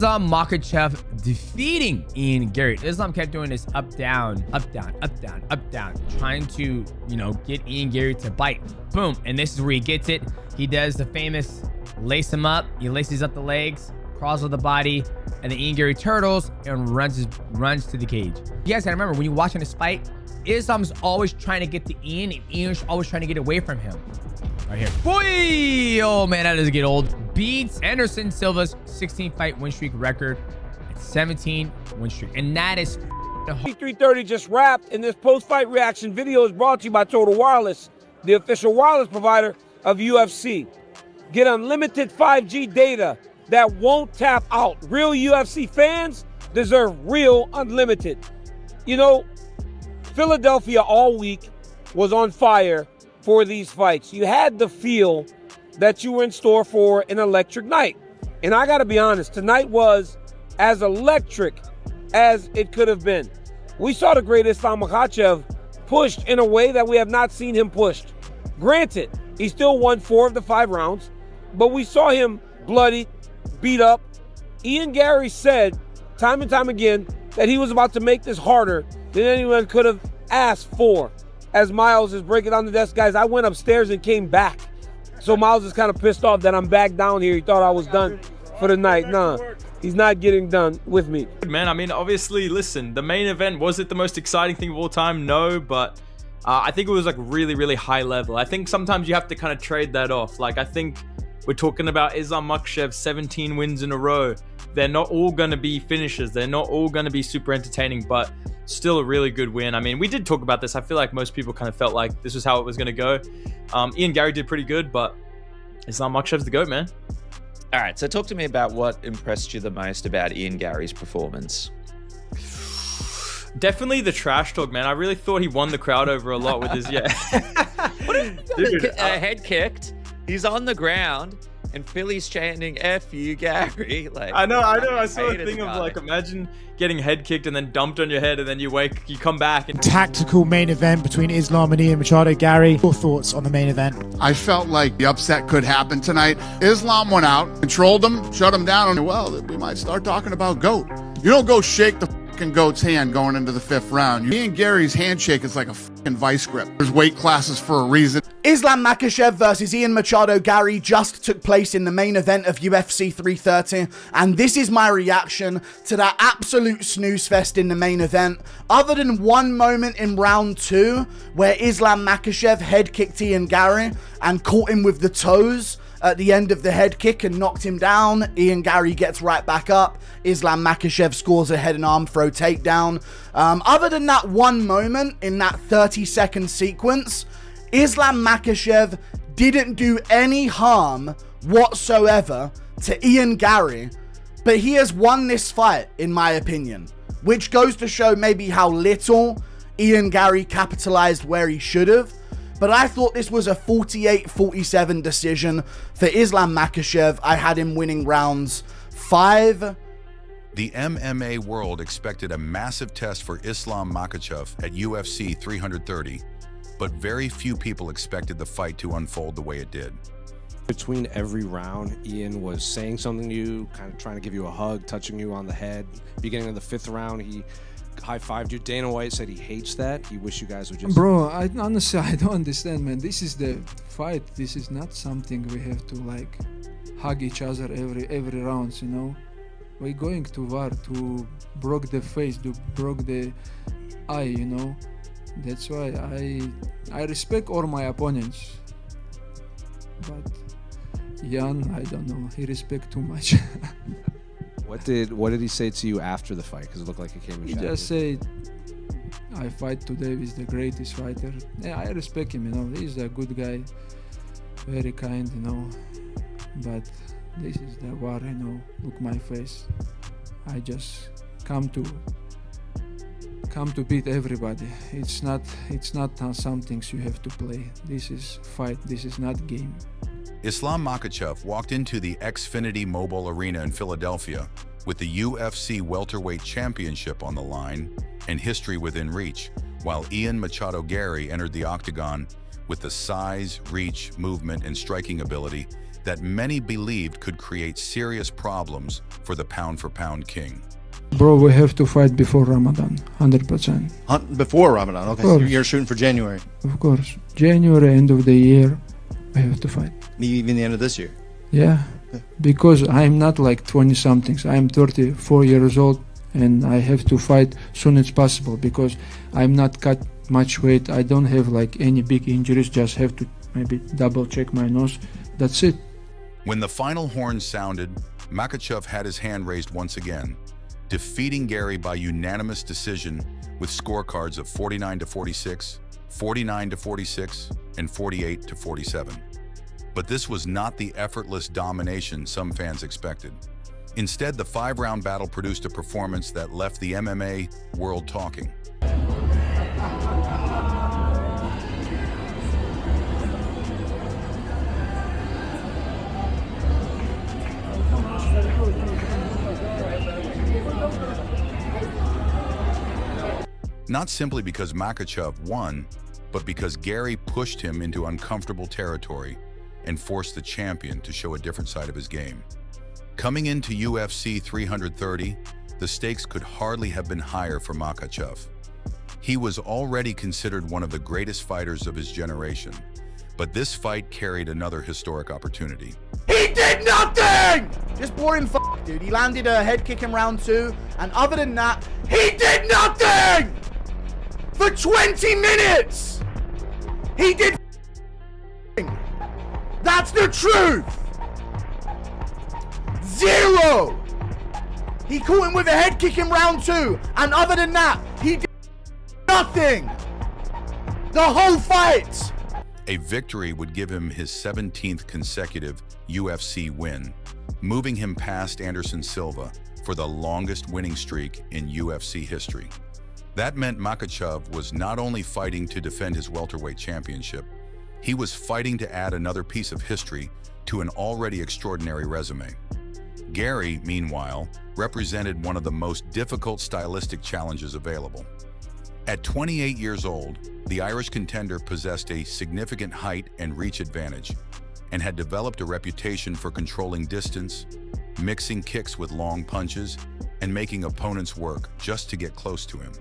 Islam Makhachev defeating Ian Garry. Islam kept doing this up, down, up, down, up, down, up, down, trying to, get Ian Garry to bite. Boom. And this is where he gets it. He does the famous lace him up. He laces up the legs, crawls with the body, and then Ian Garry turtles and runs to the cage. You guys gotta remember, when you're watching this fight, Islam's always trying to get to Ian, and Ian's always trying to get away from him. Right here. Boy! Oh, man, that doesn't get old. Beats Anderson Silva's 16-fight win streak record at 17 win streak. And that is 330 just wrapped, and this post-fight reaction video is brought to you by Total Wireless, the official wireless provider of UFC. Get unlimited 5G data that won't tap out. Real UFC fans deserve real unlimited. Philadelphia all week was on fire for these fights. You had the feel that you were in store for an electric night. And I gotta be honest, tonight was as electric as it could have been. We saw the great Islam Makhachev pushed in a way that we have not seen him pushed. Granted, he still won 4 of the 5 rounds, but we saw him bloody, beat up. Ian Garry said time and time again that he was about to make this harder than anyone could have asked for. As Miles is breaking down the desk, guys, I went upstairs and came back. So Miles is kind of pissed off that I'm back down here. He thought I was done for the night. Nah, he's not getting done with me. Man, I mean, obviously, listen, the main event, was it the most exciting thing of all time? No, but I think it was like really, really high level. I think sometimes you have to kind of trade that off. Like, I think we're talking about Islam Makhachev, 17 wins in a row. They're not all going to be finishes. They're not all going to be super entertaining, but still a really good win. I mean, we did talk about this. I feel like most people kind of felt like this was how it was going to go. Ian Garry did pretty good, but Islam Makhachev's the GOAT, man. All right, so talk to me about what impressed you the most about Ian Garry's performance. Definitely the trash talk, man. I really thought he won the crowd over a lot with his, Head kicked. He's on the ground, and Philly's chanting "F you, Garry." Like, I know. I saw a thing of like, imagine getting head kicked and then dumped on your head, and then you come back. And tactical main event between Islam and Ian Machado Garry. Your thoughts on the main event? I felt like the upset could happen tonight. Islam went out, controlled him, shut him down, and well, we might start talking about GOAT. You don't go shake the fucking GOAT's hand going into the 5th round. Ian Garry's handshake is like a fucking vice grip. There's weight classes for a reason. Islam Makhachev versus Ian Machado Garry just took place in the main event of UFC 330, and this is my reaction to that absolute snooze fest in the main event. Other than one moment in round 2 where Islam Makhachev head kicked Ian Garry and caught him with the toes at the end of the head kick and knocked him down. Ian Garry gets right back up. Islam Makhachev scores a head and arm throw takedown. Other than that one moment in that 30-second sequence, Islam Makhachev didn't do any harm whatsoever to Ian Garry, but he has won this fight, in my opinion, which goes to show maybe how little Ian Garry capitalized where he should have. But I thought this was a 48-47 decision for Islam Makhachev. I had him winning rounds 5. The MMA world expected a massive test for Islam Makhachev at UFC 330, but very few people expected the fight to unfold the way it did. Between every round, Ian was saying something to you, kind of trying to give you a hug, touching you on the head. Beginning of the 5th round, he high-fived you. Dana White said he hates that. He wish you guys would just... Bro, honestly, I don't understand, man. This is the fight. This is not something we have to, like, hug each other every round, We're going to war to broke the face, to broke the eye, That's why I respect all my opponents. But Jan, I don't know. He respect too much. What did he say to you after the fight? Because it looked like he came. He just said, "I fight today with the greatest fighter." Yeah, I respect him. He's a good guy, very kind. But this is the war. Look my face. I just come to beat everybody. It's not some things you have to play. This is fight. This is not game. Islam Makhachev walked into the Xfinity Mobile Arena in Philadelphia with the UFC Welterweight Championship on the line and history within reach, while Ian Machado Garry entered the octagon with the size, reach, movement, and striking ability that many believed could create serious problems for the pound-for-pound king. Bro, we have to fight before Ramadan, 100%. Before Ramadan, okay. So you're shooting for January. Of course. January, end of the year, we have to fight. Maybe even the end of this year. Yeah, because I'm not like 20-somethings. I'm 34 years old, and I have to fight soon as possible because I'm not cut much weight. I don't have like any big injuries, just have to maybe double check my nose. That's it. When the final horn sounded, Makhachev had his hand raised once again, defeating Garry by unanimous decision with scorecards of 49-46, 49-46, and 48-47. But this was not the effortless domination some fans expected. Instead, the 5-round battle produced a performance that left the MMA world talking. Not simply because Makhachev won, but because Garry pushed him into uncomfortable territory and forced the champion to show a different side of his game. Coming into UFC 330, the stakes could hardly have been higher for Makhachev. He was already considered one of the greatest fighters of his generation, but this fight carried another historic opportunity. He did nothing! Just boring dude. He landed a head kick in round 2, and other than that, he did nothing! For 20 minutes! He did That's the truth! 0! He caught him with a head kick in round 2, and other than that, he did nothing! The whole fight! A victory would give him his 17th consecutive UFC win, moving him past Anderson Silva for the longest winning streak in UFC history. That meant Makhachev was not only fighting to defend his welterweight championship, he was fighting to add another piece of history to an already extraordinary resume. Garry, meanwhile, represented one of the most difficult stylistic challenges available. At 28 years old, the Irish contender possessed a significant height and reach advantage and had developed a reputation for controlling distance, mixing kicks with long punches, and making opponents work just to get close to him.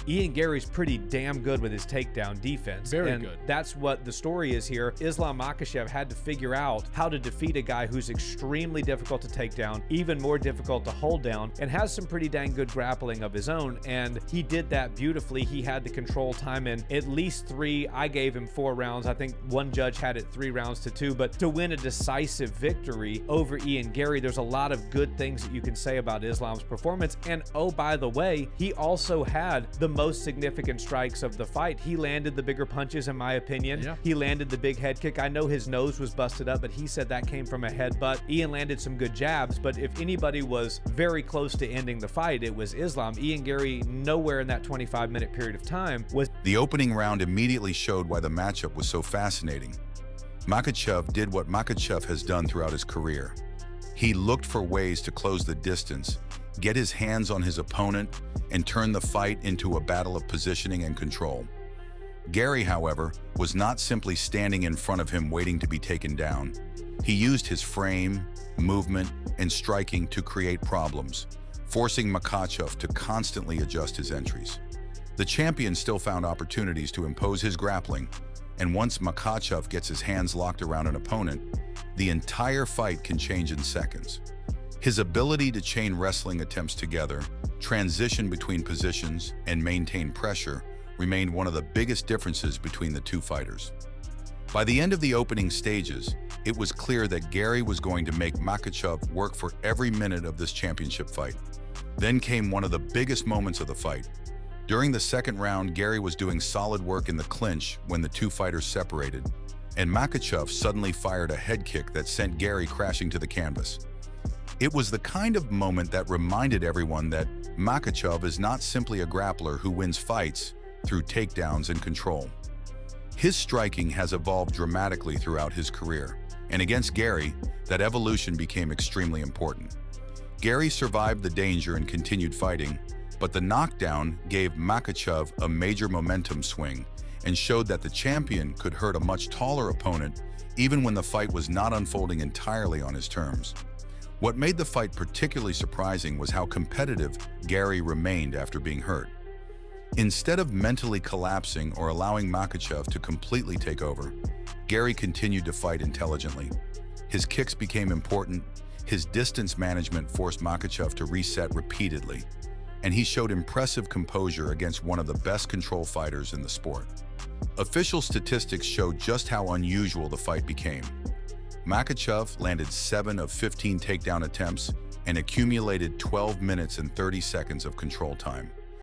Ian Garry's pretty damn good with his takedown defense. Very good. That's what the story is here. Islam Makhachev had to figure out how to defeat a guy who's extremely difficult to take down, even more difficult to hold down, and has some pretty dang good grappling of his own, and he did that beautifully. He had the control time in at least 3. I gave him 4 rounds. I think one judge had it 3 rounds to 2, but to win a decisive victory over Ian Garry, there's a lot of good things that you can say about Islam's performance. And oh, by the way, he also had the most significant strikes of the fight. He landed the bigger punches, in my opinion. Yeah. He landed the big head kick. I know his nose was busted up, but he said that came from a headbutt. Ian landed some good jabs, but if anybody was very close to ending the fight, it was Islam. Ian Garry, nowhere in that 25-minute period of time was... The opening round immediately showed why the matchup was so fascinating. Makhachev did what Makhachev has done throughout his career. He looked for ways to close the distance, get his hands on his opponent, and turn the fight into a battle of positioning and control. Garry, however, was not simply standing in front of him waiting to be taken down. He used his frame, movement, and striking to create problems, forcing Makhachev to constantly adjust his entries. The champion still found opportunities to impose his grappling, and once Makhachev gets his hands locked around an opponent, the entire fight can change in seconds. His ability to chain wrestling attempts together, transition between positions, and maintain pressure remained one of the biggest differences between the two fighters. By the end of the opening stages, it was clear that Garry was going to make Makhachev work for every minute of this championship fight. Then came one of the biggest moments of the fight. During the second round, Garry was doing solid work in the clinch when the two fighters separated, and Makhachev suddenly fired a head kick that sent Garry crashing to the canvas. It was the kind of moment that reminded everyone that Makhachev is not simply a grappler who wins fights through takedowns and control. His striking has evolved dramatically throughout his career, and against Garry, that evolution became extremely important. Garry survived the danger and continued fighting, but the knockdown gave Makhachev a major momentum swing and showed that the champion could hurt a much taller opponent even when the fight was not unfolding entirely on his terms. What made the fight particularly surprising was how competitive Garry remained after being hurt. Instead of mentally collapsing or allowing Makhachev to completely take over, Garry continued to fight intelligently. His kicks became important, his distance management forced Makhachev to reset repeatedly, and he showed impressive composure against one of the best control fighters in the sport. Official statistics showed just how unusual the fight became. Makhachev landed 7 of 15 takedown attempts and accumulated 12 minutes and 30 seconds of control time.